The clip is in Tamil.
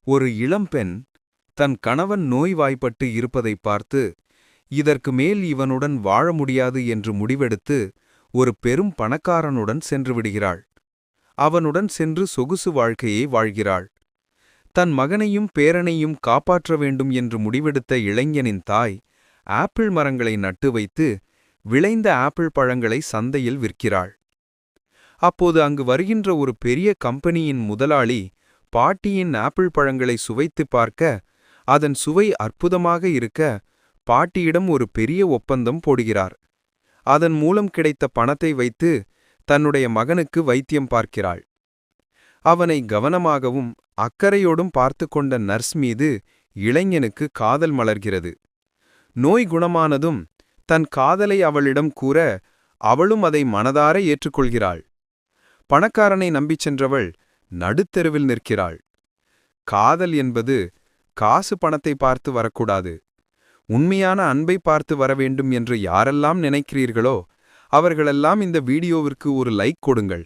ஒரு இளம்பெண் தன் கணவன் நோய்வாய்ப்பட்டு இருப்பதைப் பார்த்து இதற்கு மேல் இவனுடன் வாழ முடியாது என்று முடிவெடுத்து ஒரு பெரும் பணக்காரனுடன் சென்று விடுகிறாள். அவனுடன் சென்று சொகுசு வாழ்க்கையை வாழ்கிறாள். தன் மகனையும் பேரனையும் காப்பாற்ற வேண்டும் என்று முடிவெடுத்த இளைஞனின் தாய் ஆப்பிள் மரங்களை நட்டு வைத்து விளைந்த ஆப்பிள் பழங்களை சந்தையில் விற்கிறாள். அப்போது அங்கு வருகின்ற ஒரு பெரிய கம்பெனியின் முதலாளி பாட்டியின் ஆப்பிள் பழங்களை சுவைத்துப் பார்க்க அதன் சுவை அற்புதமாக இருக்க பாட்டியிடம் ஒரு பெரிய ஒப்பந்தம் போடுகிறார். அதன் மூலம் கிடைத்த பணத்தை வைத்து தன்னுடைய மகனுக்கு வைத்தியம் பார்க்கிறாள். அவனை கவனமாகவும் அக்கறையோடும் பார்த்து கொண்ட நர்ஸ் மீது இளைஞனுக்கு காதல் மலர்கிறது. நோய் குணமானதும் தன் காதலை அவளிடம் கூற அவளும் அதை மனதார ஏற்றுக்கொள்கிறாள். பணக்காரனை நம்பிச் சென்றவள் நடுத்தெருவில் நிற்கிறாள். காதல் என்பது காசு பணத்தை பார்த்து வரக்கூடாது, உண்மையான அன்பை பார்த்து வரவேண்டும் என்று யாரெல்லாம் நினைக்கிறீர்களோ அவர்களெல்லாம் இந்த வீடியோவிற்கு ஒரு லைக் கொடுங்கள்.